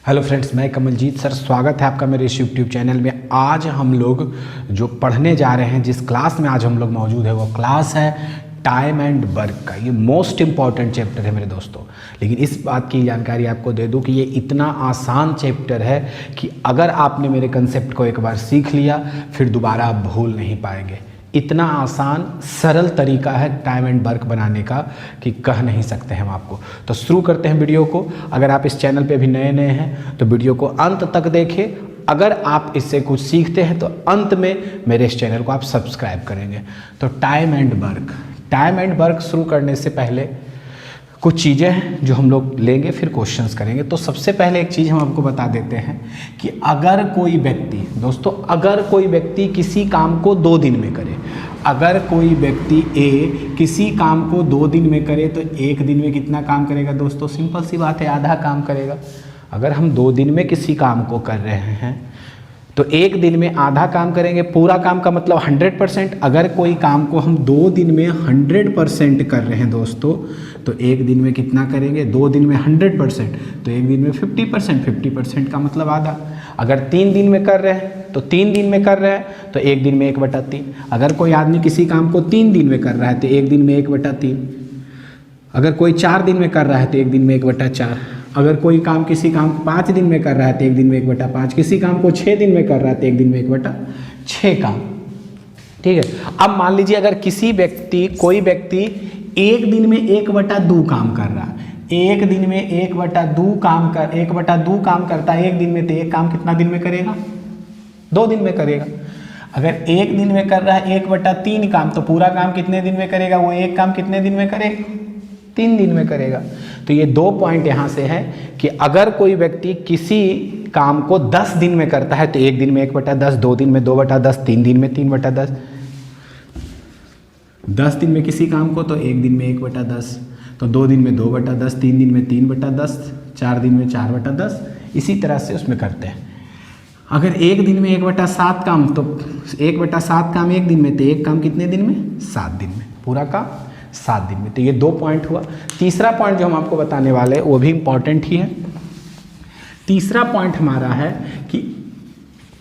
Hello friends, मैं Kamaljeet sir, स्वागत है आपका मेरे इस यूट्यूब चैनल में। आज हम लोग जो पढ़ने जा रहे हैं, जिस क्लास में आज हम लोग मौजूद है वो क्लास है टाइम एंड वर्क का। ये मोस्ट इम्पॉर्टेंट चैप्टर है मेरे दोस्तों। लेकिन इस बात की जानकारी आपको दे दूं कि ये इतना आसान चैप्टर है कि अगर आपने मेरे कंसेप्ट को एक बार सीख लिया फिर दोबारा आप भूल नहीं पाएंगे। इतना आसान सरल तरीका है टाइम एंड वर्क बनाने का कि कह नहीं सकते हम आपको। तो शुरू करते हैं वीडियो को। अगर आप इस चैनल पे भी नए हैं तो वीडियो को अंत तक देखें। अगर आप इससे कुछ सीखते हैं तो अंत में मेरे इस चैनल को आप सब्सक्राइब करेंगे। तो टाइम एंड वर्क शुरू करने से पहले कुछ चीज़ें हैं जो हम लोग लेंगे, फिर क्वेश्चंस करेंगे। तो सबसे पहले एक चीज़ हम आपको बता देते हैं कि अगर कोई व्यक्ति किसी काम को 2 दिन में करे, अगर कोई व्यक्ति ए किसी काम को 2 दिन में करे तो 1 दिन में कितना काम करेगा दोस्तों? सिंपल सी बात है, आधा काम करेगा। अगर हम 2 दिन में किसी काम को कर रहे हैं तो 1 दिन में आधा काम करेंगे। पूरा काम का मतलब 100%। अगर कोई काम को हम 2 दिन में 100% कर रहे हैं दोस्तों तो 1 दिन में कितना करेंगे? 2 दिन में 100% तो 1 दिन में 50%। 50% का मतलब आधा। अगर 3 दिन में कर रहे हैं तो 3 दिन में कर रहे हैं तो 1 दिन में 1/3। अगर कोई आदमी किसी काम को 3 दिन में कर रहा है तो 1 दिन में 1/3। अगर कोई 4 दिन में कर रहा है तो 1 दिन में 1/4। अगर कोई काम किसी काम को 5 दिन में कर रहा है तो 1 दिन में 1/5। किसी काम को 6 दिन में कर रहा है तो 1 दिन में 1/6 काम। ठीक है। अब मान लीजिए अगर कोई व्यक्ति 1 दिन में 1/2 काम कर रहा है, 1 दिन में 1/2 काम करता है 1 दिन में, तो 1 काम कितना दिन में करेगा? 2 दिन में करेगा। अगर 1 दिन में कर रहा है 1/3 काम तो पूरा काम कितने दिन में करेगा? वो 1 काम कितने दिन में करेगा? 3 दिन में करेगा। तो ये 2 पॉइंट यहाँ से है कि अगर कोई व्यक्ति किसी काम को 10 दिन में करता है तो 1 दिन में 1/10, 2 दिन में 2/10, 3 दिन में 3/10। 10 दिन में किसी काम को तो 1 दिन में 1/10, तो 2 दिन में 2/10, 3 दिन में 3/10, 4 दिन में 4/10। इसी तरह से उसमें करते हैं। अगर 1 दिन में 1/7 काम तो 1/7 काम 1 दिन में, तो 1 काम कितने दिन में? 7 दिन में। पूरा काम 7 दिन में। तो ये 2 पॉइंट हुआ। तीसरा पॉइंट जो हम आपको बताने वाले हैं वो भी इम्पॉर्टेंट ही है। तीसरा पॉइंट हमारा है कि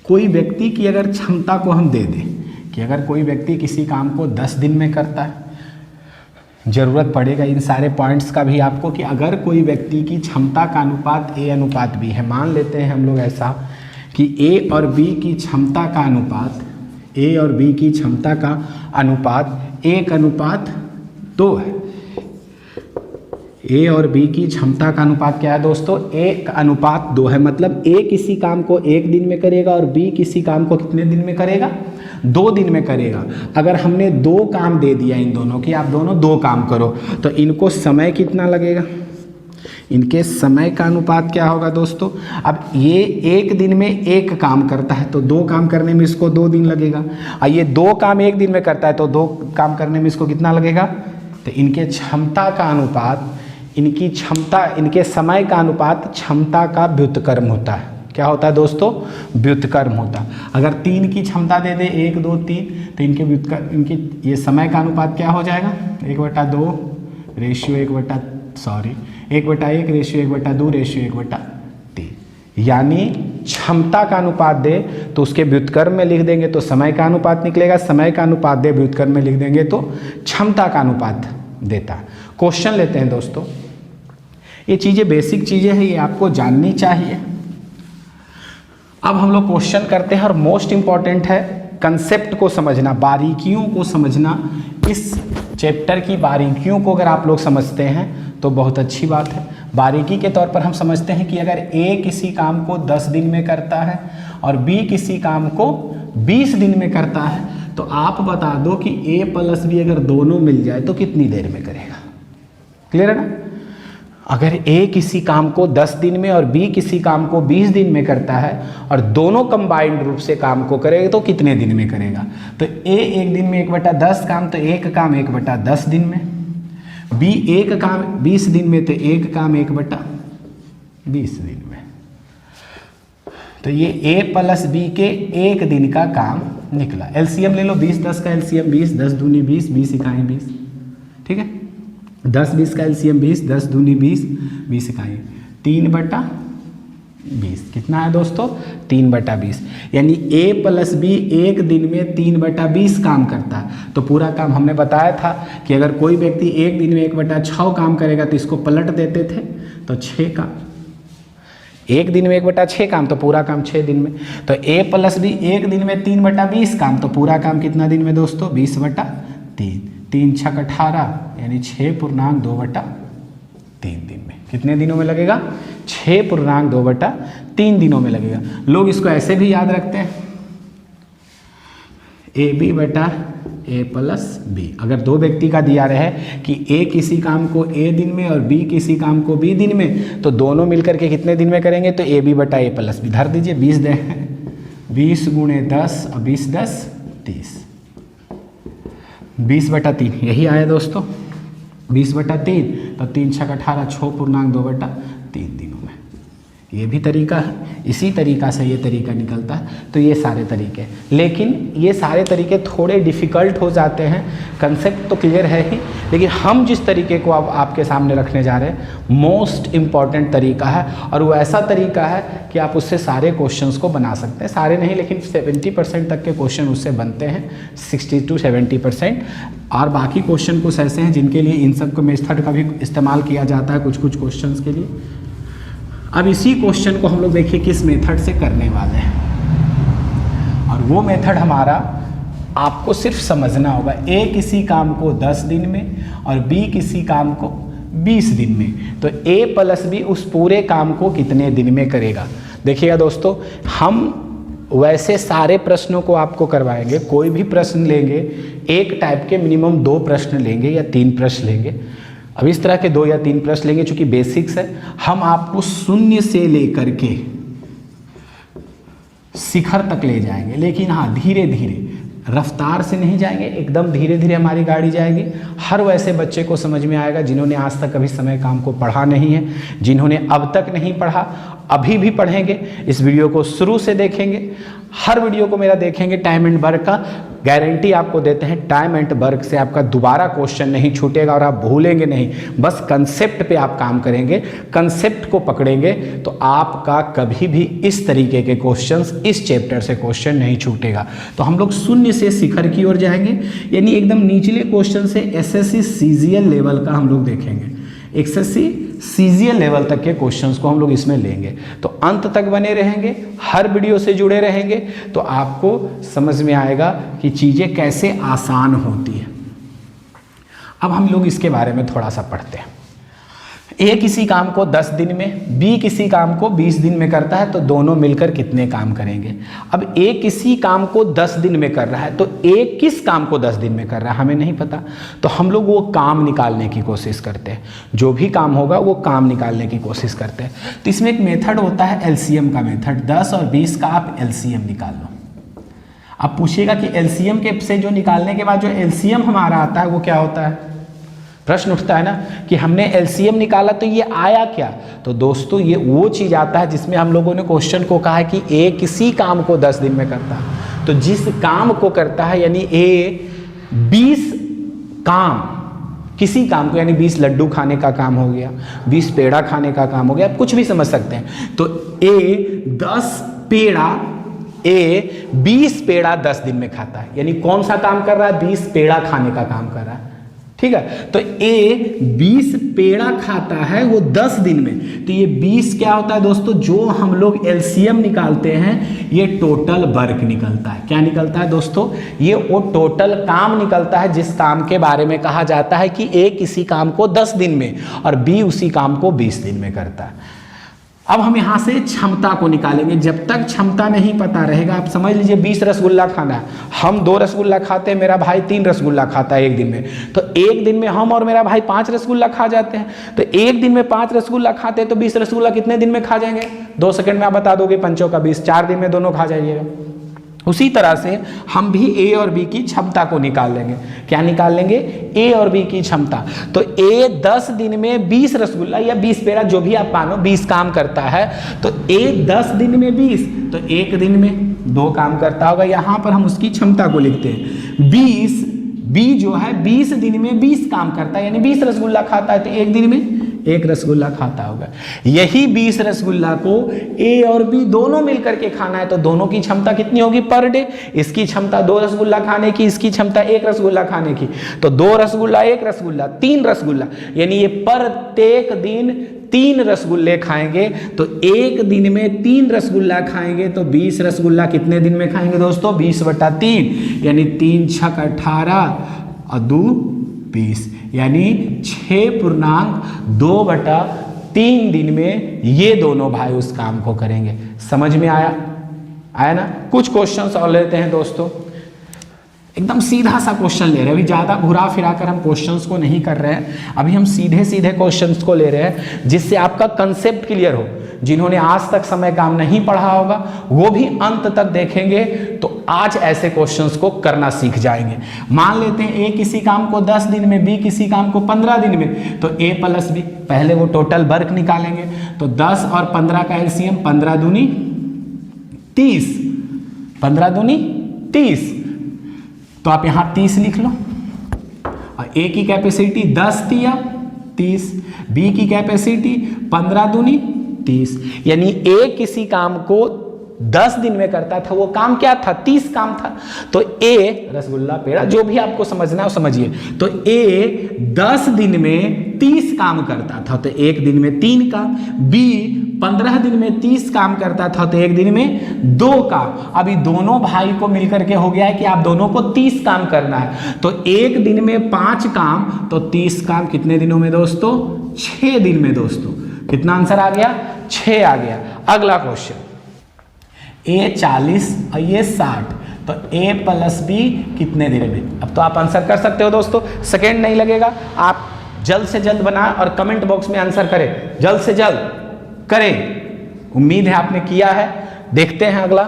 कोई व्यक्ति की अगर क्षमता को हम दे दें कि अगर कोई व्यक्ति किसी काम को 10 दिन में करता है, ज़रूरत पड़ेगा इन सारे पॉइंट्स का भी आपको कि अगर कोई व्यक्ति की क्षमता का अनुपात A अनुपात B है। मान लेते हैं हम लोग ऐसा कि A और B की क्षमता का अनुपात 1:2 है। A और B की क्षमता का अनुपात क्या है दोस्तों? 1:2 है। मतलब A किसी काम को 1 दिन में करेगा और B किसी काम को कितने दिन में करेगा? 2 दिन में करेगा। अगर हमने 2 काम दे दिया इन दोनों कि आप दोनों 2 काम करो तो इनको समय कितना लगेगा? इनके समय का अनुपात क्या होगा दोस्तों? अब ये 1 दिन में 1 काम करता है तो 2 काम करने में इसको 2 दिन लगेगा। और ये 2 काम 1 दिन में करता है तो 2 काम करने में इसको कितना लगेगा? तो इनके क्षमता का अनुपात, इनके समय का अनुपात क्षमता का व्युत्क्रम होता है। क्या होता है दोस्तों? व्युत्क्रम होता है। अगर 3 की क्षमता दे दे 1 2 3 तो इनके ये समय का अनुपात क्या हो जाएगा? 1/2 रेशियो 1/1 रेशियो 1/2 रेशियो 1/3। यानी क्षमता का अनुपात दे तो उसके व्युत्क्रम में लिख देंगे तो समय का अनुपात निकलेगा, समय का अनुपात दे व्युत्क्रम में लिख देंगे तो क्षमता का अनुपात देता है। क्वेश्चन लेते हैं दोस्तों। ये चीज़ें बेसिक चीज़ें हैं, ये आपको जाननी चाहिए। अब हम लोग क्वेश्चन करते हैं और मोस्ट इम्पॉर्टेंट है कंसेप्ट को समझना, बारीकियों को समझना। इस चैप्टर की बारीकियों को अगर आप लोग समझते हैं तो बहुत अच्छी बात है। बारीकी के तौर पर हम समझते हैं कि अगर A किसी काम को 10 दिन में करता है और B किसी काम को 20 दिन में करता है तो आप बता दो कि A + B अगर दोनों मिल जाए तो कितनी देर में करेगा? क्लियर है ना? अगर A किसी काम को 10 दिन में और B किसी काम को 20 दिन में करता है और दोनों कंबाइंड रूप से काम को करेगा तो कितने दिन में करेगा? तो A 1 दिन में 1/10 काम तो 1 काम 1/10 दिन में। B 1 काम 20 दिन में तो 1 काम 1/20 दिन में। तो ये A + B के 1 दिन का काम निकला। एलसीएम ले लो, 20-10 का एलसीएम 20, 10 दूनी 20, 20 इकाई 20। ठीक है। 10-20 का एलसीएम 20, 10 दूनी 20, 20 इकाई 3/20। 20। कितना है दोस्तों? 3/20। यानी a प्लस बी एक दिन में 3/20 काम करता है। तो पूरा काम हमने बताया था कि अगर कोई व्यक्ति एक दिन में 1/6 काम करेगा तो इसको पलट देते थे, तो 6 काम, एक दिन में 1/6 काम, तो पूरा काम 6 दिन में। तो a प्लस बी एक दिन में 3/20 काम, तो पूरा काम कितना दिन में दोस्तों? 20/3। 3 छक 18 यानी 6.2/3 दिन में। कितने दिनों में लगेगा? 6.2/3 दिनों में लगेगा। लोग इसको ऐसे भी याद रखते हैं, AB/A प्लस बी। अगर दो व्यक्ति का दिया रहे कि A किसी काम को A दिन में और B किसी काम को B दिन में, तो दोनों मिलकर के कितने दिन में करेंगे? तो AB/A प्लस बी। धर दीजिए 20 दें, 20 × 10 और 20 × 10 30, 20/3 यही आया दोस्तों, 20/3। तो 3 छक 18 6.2/3 दिनों में। ये भी तरीका है, इसी तरीका से ये तरीका निकलता है। तो ये सारे तरीके, लेकिन ये सारे तरीके थोड़े डिफ़िकल्ट हो जाते हैं। कंसेप्ट तो क्लियर है ही, लेकिन हम जिस तरीके को अब आपके सामने रखने जा रहे हैं मोस्ट इम्पॉर्टेंट तरीका है, और वो ऐसा तरीका है कि आप उससे सारे क्वेश्चंस को बना सकते हैं। सारे नहीं, लेकिन 70% तक के क्वेश्चन उससे बनते हैं, 60 to 70%। और बाकी क्वेश्चन कुछ ऐसे हैं जिनके लिए इन सब को मेथड का भी इस्तेमाल किया जाता है कुछ कुछ क्वेश्चंस के लिए। अब इसी क्वेश्चन को हम लोग देखिए किस मेथड से करने वाले हैं, और वो मेथड हमारा आपको सिर्फ समझना होगा। A किसी काम को 10 दिन में और B किसी काम को 20 दिन में, तो A प्लस B उस पूरे काम को कितने दिन में करेगा। देखिएगा दोस्तों, हम वैसे सारे प्रश्नों को आपको करवाएंगे। कोई भी प्रश्न लेंगे, एक टाइप के मिनिमम 2 प्रश्न लेंगे या 3 प्रश्न लेंगे। अब इस तरह के 2 या 3 प्रश्न लेंगे, चूंकि बेसिक्स है। हम आपको शून्य से लेकर के शिखर तक ले जाएंगे, लेकिन हाँ धीरे धीरे, रफ्तार से नहीं जाएंगे, एकदम धीरे धीरे हमारी गाड़ी जाएगी। हर वैसे बच्चे को समझ में आएगा जिन्होंने आज तक कभी समय काम को पढ़ा नहीं है, जिन्होंने अब तक नहीं पढ़ा, अभी भी पढ़ेंगे। इस वीडियो को शुरू से देखेंगे, हर वीडियो को मेरा देखेंगे। टाइम एंड वर्क का गारंटी आपको देते हैं, टाइम एंड वर्क से आपका दोबारा क्वेश्चन नहीं छूटेगा और आप भूलेंगे नहीं। बस कंसेप्ट पे आप काम करेंगे, कंसेप्ट को पकड़ेंगे, तो आपका कभी भी इस तरीके के क्वेश्चंस, इस चैप्टर से क्वेश्चन नहीं छूटेगा। तो हम लोग शून्य से शिखर की ओर जाएंगे, यानी एकदम निचले क्वेश्चन से एसएससी सीजीएल लेवल का हम लोग देखेंगे। एसएससी सीजीएल लेवल तक के क्वेश्चंस को हम लोग इसमें लेंगे। तो अंत तक बने रहेंगे, हर वीडियो से जुड़े रहेंगे, तो आपको समझ में आएगा कि चीज़ें कैसे आसान होती है। अब हम लोग इसके बारे में थोड़ा सा पढ़ते हैं। A किसी काम को 10 दिन में, B किसी काम को 20 दिन में करता है, तो दोनों मिलकर कितने काम करेंगे। अब A किसी काम को 10 दिन में कर रहा है, तो A किस काम को 10 दिन में कर रहा है हमें नहीं पता। तो हम लोग वो काम निकालने की कोशिश करते हैं, जो भी काम होगा वो काम निकालने की कोशिश करते हैं। तो इसमें एक मेथड होता है एलसीएम का मेथड। 10 और 20 का आप एलसीएम निकाल लो। अब पूछिएगा कि एलसीएम के से जो निकालने के बाद जो एलसीएम हमारा आता है वो क्या होता है। प्रश्न उठता है ना कि हमने एलसीएम निकाला तो ये आया क्या। तो दोस्तों ये वो चीज़ आता है जिसमें हम लोगों ने क्वेश्चन को कहा है कि ए किसी काम को 10 दिन में करता है, तो जिस काम को करता है यानी ए 20 काम, किसी काम को, यानी 20 लड्डू खाने का काम हो गया, 20 पेड़ा खाने का काम हो गया, आप कुछ भी समझ सकते हैं। तो ए 10 पेड़ा, ए 20 पेड़ा 10 दिन में खाता है, यानी कौन सा काम कर रहा है, 20 पेड़ा खाने का काम कर रहा है। ठीक है, तो ए 20 पेड़ा खाता है वो 10 दिन में। तो ये 20 क्या होता है दोस्तों, जो हम लोग एलसीएम निकालते हैं ये टोटल वर्क निकलता है। क्या निकलता है दोस्तों, ये वो टोटल काम निकलता है जिस काम के बारे में कहा जाता है कि ए किसी काम को 10 दिन में और बी उसी काम को 20 दिन में करता है। अब हम यहाँ से क्षमता को निकालेंगे। जब तक क्षमता नहीं पता रहेगा, आप समझ लीजिए 20 रसगुल्ला खाना है, हम 2 रसगुल्ला खाते हैं, मेरा भाई 3 रसगुल्ला खाता है एक दिन में, तो एक दिन में हम और मेरा भाई 5 रसगुल्ला खा जाते हैं। तो एक दिन में 5 रसगुल्ला खाते हैं, तो 20 रसगुल्ला कितने दिन में खा जाएंगे, 2 सेकंड में आप बता दोगे, 5 का 20, 4 दिन में दोनों खा जाइएगा। उसी तरह से हम भी ए और बी की क्षमता को निकाल लेंगे। क्या निकाल लेंगे, ए और बी की क्षमता। तो ए 10 दिन में 20 रसगुल्ला या 20 पेड़ा, जो भी आप मानो, 20 काम करता है। तो ए 10 दिन में 20, तो एक दिन में 2 काम करता होगा। यहाँ पर हम उसकी क्षमता को लिखते हैं 20। बी जो है 20 दिन में 20 काम करता है, यानी 20 रसगुल्ला खाता है, तो एक दिन में एक रसगुल्ला खाता होगा। यही 20 रसगुल्ला को ए और बी दोनों मिलकर के खाना है, तो दोनों की क्षमता कितनी होगी पर डे? इसकी क्षमता 2 रसगुल्ला खाने की, इसकी क्षमता 1 रसगुल्ला खाने की, तो 2 रसगुल्ला 1 रसगुल्ला 3 रसगुल्ला, यानी ये प्रत्येक दिन 3 रसगुल्ले खाएंगे। तो एक दिन में 3 रसगुल्ला खाएंगे तो 20 रसगुल्ला कितने दिन में खाएंगे दोस्तों? 20/3, यानी 3 छक 18 और 2 20, यानी 6.2/3 दिन में ये दोनों भाई उस काम को करेंगे। समझ में आया ना? कुछ क्वेश्चंस और लेते हैं दोस्तों, एकदम सीधा सा क्वेश्चन ले रहे हैं, अभी ज़्यादा घुरा फिरा कर हम क्वेश्चंस को नहीं कर रहे हैं, अभी हम सीधे सीधे क्वेश्चंस को ले रहे हैं जिससे आपका कंसेप्ट क्लियर हो। जिन्होंने आज तक समय काम नहीं पढ़ा होगा वो भी अंत तक देखेंगे तो आज ऐसे क्वेश्चंस को करना सीख जाएंगे। मान लेते हैं ए किसी काम को 10 दिन में, बी किसी काम को 15 दिन में, तो ए प्लस बी, पहले वो टोटल वर्क निकालेंगे। तो 10 और 15 का एलसीएम 15 दूनी 30, 15 दूनी 30, तो आप यहां 30 लिख लो। और ए की कैपेसिटी 10 दिया 30, बी की कैपेसिटी 15 दूनी 30, यानी ए किसी काम को 10 दिन में करता था, वो काम क्या था? 30 काम था। तो ए रसगुल्ला पेड़ा जो भी आपको समझना है वो समझिए, तो ए 10 दिन में 30 काम करता था तो एक दिन में 3 काम, बी 15 दिन में 30 काम करता था तो एक दिन में 2 काम। अभी दोनों भाई को मिलकर के हो गया है कि आप दोनों को 30 काम करना है, तो एक दिन में 5 काम, तो 30 काम कितने दिनों में दोस्तों? 6 दिन में दोस्तों। कितना आंसर आ गया? 6 आ गया। अगला क्वेश्चन, ए 40 और ये 60, तो ए प्लस बी कितने दिन में? अब तो आप आंसर कर सकते हो दोस्तों, सेकेंड नहीं लगेगा, आप जल्द से जल्द बनाएं और कमेंट बॉक्स में आंसर करें, जल्द से जल्द करें। उम्मीद है आपने किया है। देखते हैं अगला,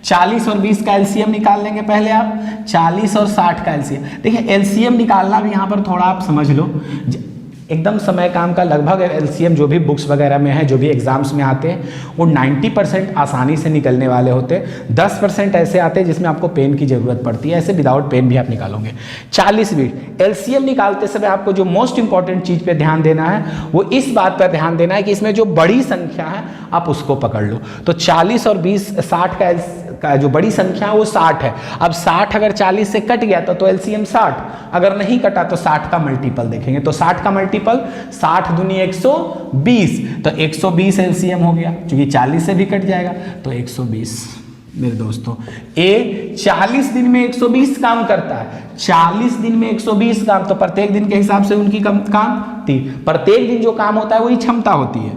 40 और 20 का एलसीएम निकाल लेंगे पहले आप, 40 और 60 का एलसीएम। देखिए एलसीएम निकालना भी यहाँ पर थोड़ा आप समझ लो, एकदम समय काम का लगभग एलसीएम जो भी बुक्स वगैरह में है, जो भी एग्जाम्स में आते हैं, वो 90% आसानी से निकलने वाले होते हैं। 10% ऐसे आते हैं जिसमें आपको पेन की ज़रूरत पड़ती है, ऐसे विदाउट पेन भी आप निकालोगे। 40 बीट एलसीएम निकालते समय आपको जो मोस्ट इंपॉर्टेंट चीज़ पे ध्यान देना है वो इस बात पर ध्यान देना है कि इसमें जो बड़ी संख्या है आप उसको पकड़ लो। तो 40 और 20 60 का जो बड़ी संख्या है वो 60 है। अब 60 अगर 40 से कट गया तो एलसीएम 60, अगर नहीं कटा तो 60 का मल्टीपल देखेंगे। तो 60 का मल्टीपल 60 दूनी 120, तो 120 एलसीएम हो गया, क्योंकि 40 से भी कट जाएगा तो 120। मेरे दोस्तों ए 40 दिन में 120 काम करता है, 40 दिन में 120 काम, तो प्रत्येक दिन के हिसाब से उनकी काम 3, प्रत्येक दिन जो काम होता है वही क्षमता होती है।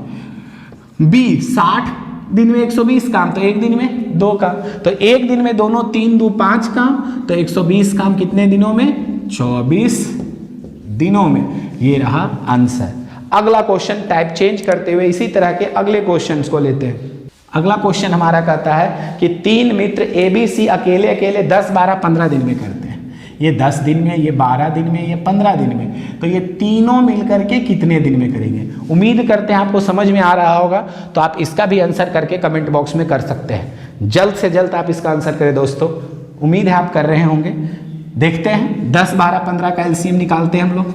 बी 60 दिन में 120 काम, तो एक दिन में 2 काम, तो एक दिन में दोनों 3 2 5 काम, तो 120 काम कितने दिनों में? 24 दिनों में। ये रहा आंसर। अगला क्वेश्चन टाइप चेंज करते हुए इसी तरह के अगले क्वेश्चंस को लेते हैं। अगला क्वेश्चन हमारा कहता है कि 3 मित्र ए बी सी अकेले अकेले 10 12 15 दिन में करते हैं। ये 10 दिन में, ये 12 दिन में, ये 15 दिन में, तो ये तीनों मिलकर के कितने दिन में करेंगे? उम्मीद करते हैं आपको समझ में आ रहा होगा, तो आप इसका भी आंसर करके कमेंट बॉक्स में कर सकते हैं। जल्द से जल्द आप इसका आंसर करें दोस्तों, उम्मीद है आप कर रहे होंगे। देखते हैं 10 12 15 का एलसीएम निकालते हैं हम लोग।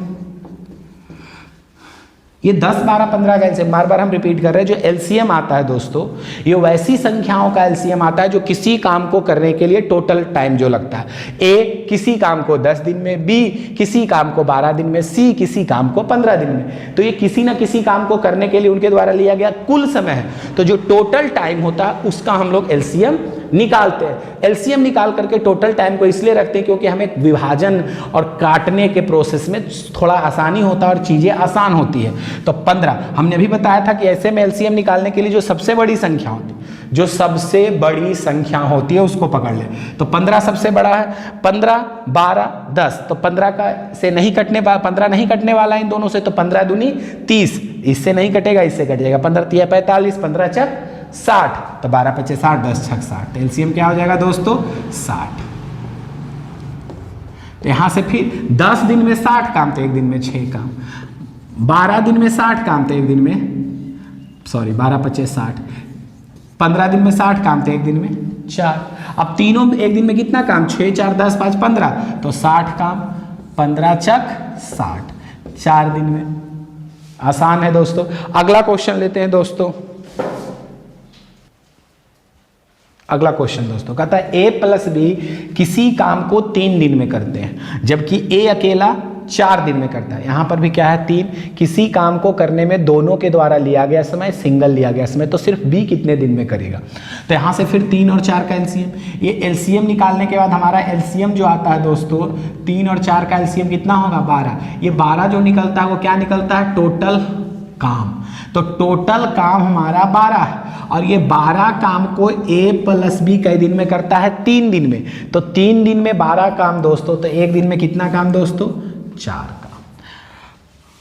ये 10 12 15 का एलसीएम बार बार हम रिपीट कर रहे हैं। जो एलसीएम आता है दोस्तों, ये वैसी संख्याओं का एलसीएम आता है जो किसी काम को करने के लिए टोटल टाइम जो लगता है। ए किसी काम को 10 दिन में, बी किसी काम को 12 दिन में, सी किसी काम को 15 दिन में। तो ये किसी ना किसी काम को करने के लिए उनके द्वारा लिया गया कुल समय है। तो जो टोटल टाइम होता है उसका हम लोग एलसीएम निकालते हैं। एलसीएम निकाल करके टोटल टाइम को इसलिए रखते हैं क्योंकि हमें विभाजन और काटने के प्रोसेस में थोड़ा आसानी होता है और चीज़ें आसान होती है। तो 15 हमने अभी बताया था कि ऐसे में एलसीएम निकालने के लिए जो सबसे बड़ी संख्या होती है, जो सबसे बड़ी संख्या होती है उसको पकड़ ले। तो 15 सबसे बड़ा है, 15 12 10, तो 15 का से नहीं कटने 15 नहीं कटने वाला है इन दोनों से, तो 15 दूनी 30, इससे नहीं कटेगा, इससे कट जाएगा। 15 3 45, 15 चक 60, तो 12 5 60, 10 छक 60, एलसीएम क्या हो जाएगा दोस्तों? 60। तो यहां से फिर 10 दिन में 60 काम, तो एक दिन में 6 काम, 12 दिन में 60 काम, तो एक दिन में 12 5 60, 15 दिन में 60 काम, तो एक दिन में 4। अब तीनों एक दिन में कितना काम? 6 4 10 5 15, तो 60 काम, 15 चक 60, 4 दिन में। आसान है दोस्तों। अगला क्वेश्चन लेते हैं दोस्तों। अगला क्वेश्चन दोस्तों कहता है ए प्लस बी किसी काम को 3 दिन में करते हैं जबकि ए अकेला 4 दिन में करता है। यहाँ पर भी क्या है 3, किसी काम को करने में दोनों के द्वारा लिया गया समय सिंगल लिया गया समय, तो सिर्फ बी कितने दिन में करेगा। तो यहाँ से फिर 3 और 4 का एलसीएम, ये एलसीएम निकालने के बाद हमारा एलसीएम जो आता है दोस्तों 3 और 4 का एलसीएम कितना होगा 12। ये 12 जो निकलता है वो क्या निकलता है टोटल काम। तो टोटल काम हमारा 12 है और ये 12 काम को ए प्लस बी कई दिन में करता है 3 दिन में। तो 3 दिन में 12 काम दोस्तों, तो एक दिन में कितना काम दोस्तों 4 काम।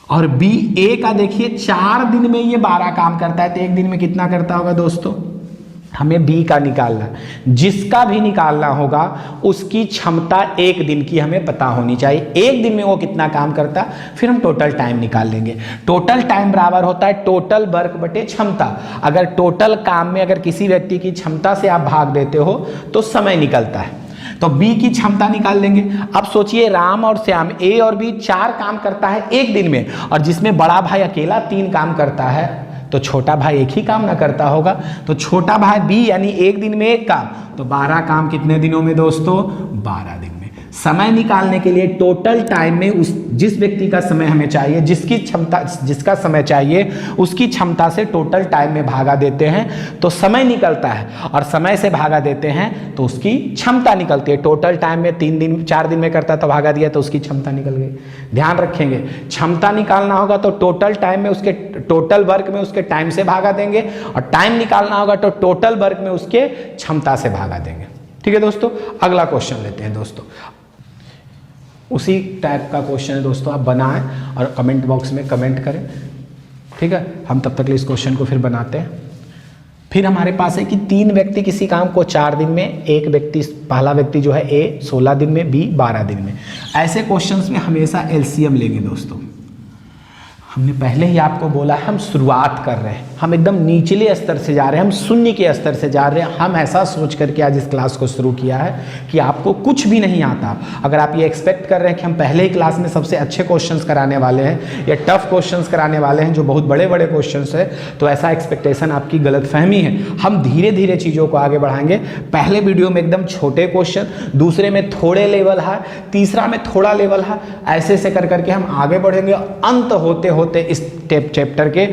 और बी ए का देखिए 4 दिन में ये 12 काम करता है, तो एक दिन में कितना करता होगा दोस्तों। हमें बी का निकालना है, जिसका भी निकालना होगा उसकी क्षमता एक दिन की हमें पता होनी चाहिए, एक दिन में वो कितना काम करता, फिर हम टोटल टाइम निकाल लेंगे। टोटल टाइम बराबर होता है टोटल वर्क बटे क्षमता। अगर टोटल काम में अगर किसी व्यक्ति की क्षमता से आप भाग देते हो तो समय निकलता है। तो बी की क्षमता निकाल लेंगे। अब सोचिए राम और श्याम ए और बी 4 काम करता है एक दिन में, और जिसमें बड़ा भाई अकेला 3 काम करता है, तो छोटा भाई एक ही काम ना करता होगा। तो छोटा भाई बी यानी एक दिन में 1 काम, तो 12 काम कितने दिनों में दोस्तों 12 दिन में। समय निकालने के लिए टोटल टाइम में उस जिस व्यक्ति का समय हमें चाहिए, जिसकी क्षमता जिसका समय चाहिए उसकी क्षमता से टोटल टाइम में भागा देते हैं तो समय निकलता है, और समय से भागा देते हैं तो उसकी क्षमता निकलती है। टोटल टाइम में 3 दिन 4 दिन में करता तो भागा दिया तो उसकी क्षमता निकल गई। ध्यान रखेंगे, क्षमता निकालना होगा तो टोटल टाइम में उसके टोटल वर्क में उसके टाइम से भागा देंगे, और टाइम निकालना होगा तो टोटल वर्क में उसके क्षमता से भागा देंगे। ठीक है दोस्तों, अगला क्वेश्चन लेते हैं दोस्तों। उसी टाइप का क्वेश्चन है दोस्तों, आप बनाएं और कमेंट बॉक्स में कमेंट करें। ठीक है, हम तब तक इस क्वेश्चन को फिर बनाते हैं। फिर हमारे पास है कि 3 व्यक्ति किसी काम को 4 दिन में, एक व्यक्ति पहला व्यक्ति जो है ए 16 दिन में, बी 12 दिन में। ऐसे क्वेश्चंस में हमेशा एलसीएम लेंगे दोस्तों। हमने पहले ही आपको बोला हम शुरुआत कर रहे हैं, हम एकदम निचले स्तर से जा रहे हैं, हम शून्य के स्तर से जा रहे हैं। हम ऐसा सोच करके आज इस क्लास को शुरू किया है कि आपको कुछ भी नहीं आता। अगर आप ये एक्सपेक्ट कर रहे हैं कि हम पहले ही क्लास में सबसे अच्छे क्वेश्चंस कराने वाले हैं या टफ क्वेश्चंस कराने वाले हैं जो बहुत बड़े बड़े क्वेश्चंस है, तो ऐसा एक्सपेक्टेशन आपकी गलतफहमी है। हम धीरे धीरे चीज़ों को आगे बढ़ाएंगे। पहले वीडियो में एकदम छोटे क्वेश्चन, दूसरे में थोड़े लेवल है, तीसरा में थोड़ा लेवल है, ऐसे से कर करके हम आगे बढ़ेंगे। अंत होते होते इस चैप्टर के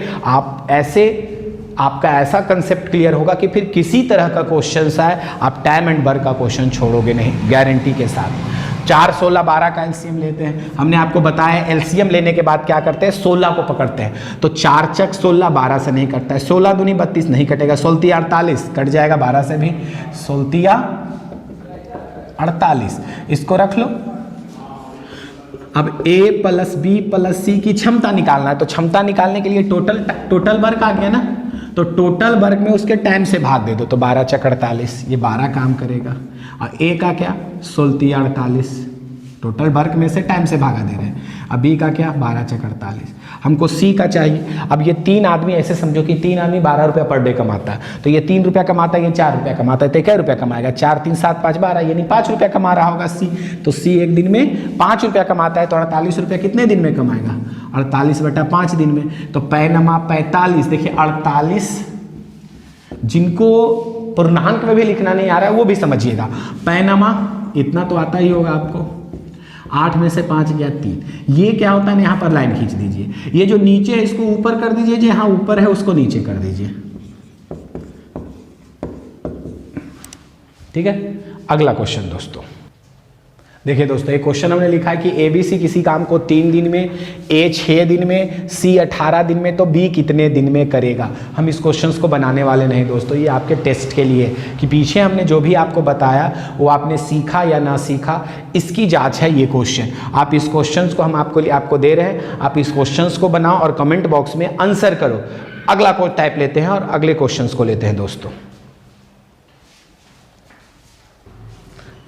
आपका ऐसा कंसेप्ट क्लियर होगा कि फिर किसी तरह का क्वेश्चन आए आप टाइम एंड वर्क का क्वेश्चन छोड़ोगे नहीं, गारंटी के साथ। 4, 16, 12 का एलसीएम लेते हैं। हमने आपको बताया एलसीएम लेने के बाद क्या करते हैं, 16 को पकड़ते हैं। तो 4 चक 16 12 से नहीं कटता है, 16 दूनी 32 नहीं कटेगा, 16 48 कट जाएगा 12 से भी, 16 48 इसको रख लो। अब a प्लस बी प्लस सी की क्षमता निकालना है, तो क्षमता निकालने के लिए टोटल वर्क आ गया ना, तो टोटल वर्क में उसके टाइम से भाग दे दो, तो 12 चक 48 ये 12 काम करेगा। और a का क्या 16 48 टोटल वर्क में से टाइम से भागा दे रहे हैं। अब b का क्या 12 चक 48। हमको c का चाहिए। अब ये 3 आदमी ऐसे समझो कि 3 आदमी 12 रुपया पर डे कमाता है, तो ये 3 रुपया कमाता है, ये 4 रुपया कमाता है, तो क्या रुपया कमाएगा 4 3 7 5 12 यानी 5 रुपया कमा रहा होगा c। तो c एक दिन में 5 रुपया कमाता है, तो 48 रुपया कितने दिन में कमाएगा 48 बटा 5 दिन में। तो पैनमा 45, देखिए 48 जिनको पूर्णांक में भी लिखना नहीं आ रहा है वो भी समझिएगा। पैनमा इतना तो आता ही होगा आपको, 8 में से 5 गया 3। ये क्या होता है, यहाँ पर लाइन खींच दीजिए। ये जो नीचे है इसको ऊपर कर दीजिए, जो यहाँ ऊपर है उसको नीचे कर दीजिए। ठीक है, अगला क्वेश्चन दोस्तों देखिए दोस्तों, एक क्वेश्चन हमने लिखा है कि ए बी सी किसी काम को 3 दिन में, ए 6 दिन में, सी 18 दिन में, तो बी कितने दिन में करेगा। हम इस क्वेश्चन को बनाने वाले नहीं दोस्तों, ये आपके टेस्ट के लिए कि पीछे हमने जो भी आपको बताया वो आपने सीखा या ना सीखा, इसकी जांच है ये क्वेश्चन। आप इस क्वेश्चन को हम आपको दे रहे हैं, आप इस क्वेश्चन को बनाओ और कमेंट बॉक्स में आंसर करो। अगला को टाइप लेते हैं और अगले क्वेश्चन को लेते हैं दोस्तों।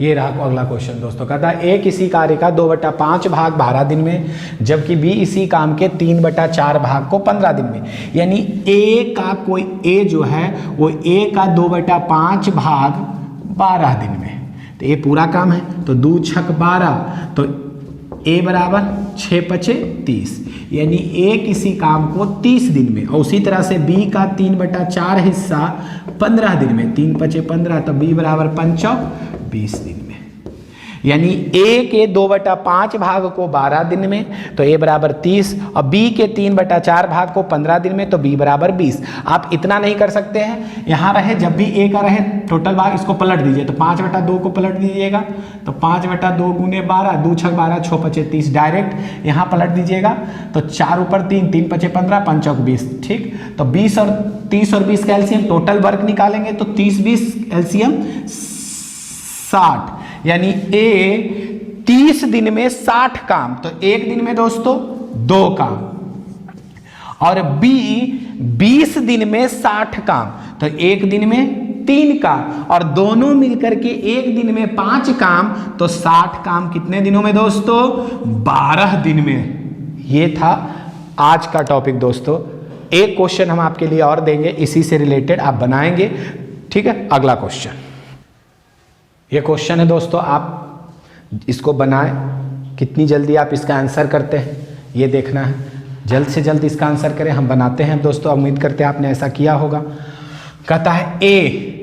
ये रहा अगला क्वेश्चन दोस्तों, कहता है ए किसी कार्य का 2/5 भाग 12 दिन में, जबकि बी इसी काम के 3/4 भाग को 15 दिन में। यानी ए का कोई ए जो है वो ए का 2/5 भाग 12 दिन में, तो ये पूरा काम है, तो 2 छक 12, तो ए बराबर 6 पचे 30, यानी ए किसी काम को 30 दिन में, और उसी तरह से बी का 3/4 हिस्सा 15 दिन में, 3 पचे 15, तो बी बराबर 5 चौक 20 दिन में। यानी ए के 2/5 भाग को 12 दिन में तो ए बराबर 30, और बी के 3/4 भाग को 15 दिन में तो बी बराबर 20। आप इतना नहीं कर सकते हैं, यहाँ रहे जब भी ए का रहे टोटल भाग इसको पलट दीजिए, तो 5/2 को पलट दीजिएगा, तो 5/2 गुने 12, 2 छक 12, 6 पचे 30, डायरेक्ट यहाँ पलट दीजिएगा, तो 4 ऊपर 3, 3 पचे 15, 5 चौक 20, ठीक। तो 20 और 30 और 20 का एलसीएम टोटल वर्क निकालेंगे तो 30-20 एलसीएम 60, यानी ए 30 दिन में 60 काम, तो एक दिन में दोस्तों 2 काम, और बी 20 दिन में 60 काम, तो एक दिन में 3 काम, और दोनों मिलकर के एक दिन में 5 काम, तो 60 काम कितने दिनों में दोस्तों? 12 दिन में। ये था आज का टॉपिक दोस्तों। एक क्वेश्चन हम आपके लिए और देंगे इसी से रिलेटेड, आप बनाएंगे, ठीक है। अगला क्वेश्चन, ये क्वेश्चन है दोस्तों, आप इसको बनाएं, कितनी जल्दी आप इसका आंसर करते हैं ये देखना है। जल्द से जल्द इसका आंसर करें, हम बनाते हैं दोस्तों, उम्मीद करते हैं आपने ऐसा किया होगा। कहता है ए,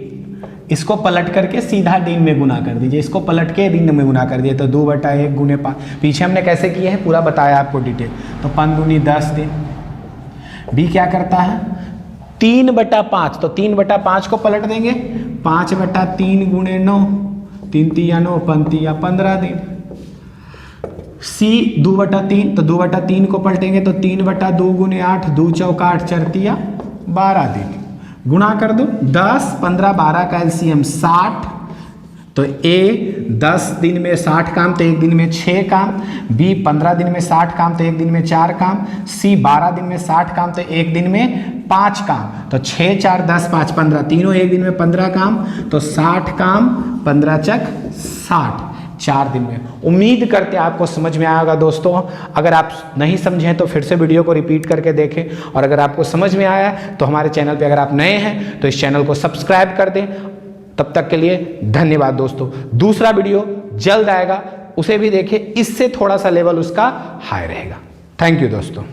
इसको पलट करके सीधा दिन में गुना कर दीजिए, इसको पलट के दिन में गुना कर दिए तो 2/1 गुने 5, पीछे हमने कैसे किए हैं पूरा बताया आपको डिटेल। तो 5 दूनी 10 दिन। बी क्या करता है? 3/5, तो 3/5 को पलट देंगे, 5/3 गुने 9, 3 तिया 9, 5 तिया 15 दिन। सी 2/3, तो 2/3 को पलटेंगे तो 3/2 गुने 8, 2 चौक 8, 4 तिया 12 दिन। गुणा कर दो, 10, 15, 12 का एलसीएम 60, तो ए 10 दिन में 60 काम तो एक दिन में 6 काम, बी 15 दिन में 60 काम तो एक दिन में 4 काम, सी 12 दिन में 60 काम तो एक दिन में 5 काम, तो 6, 4, 10, 5, 15, तीनों एक दिन में 15 काम, तो 60 काम 15 चक 60, 4 दिन में। उम्मीद करते हैं आपको समझ में आएगा दोस्तों। अगर आप नहीं समझे तो फिर से वीडियो को रिपीट करके देखें, और अगर आपको समझ में आया तो हमारे चैनल पे अगर आप नए हैं तो इस चैनल को सब्सक्राइब कर दें। तब तक के लिए धन्यवाद दोस्तों। दूसरा वीडियो जल्द आएगा, उसे भी देखें, इससे थोड़ा सा लेवल उसका हाई रहेगा। थैंक यू दोस्तों।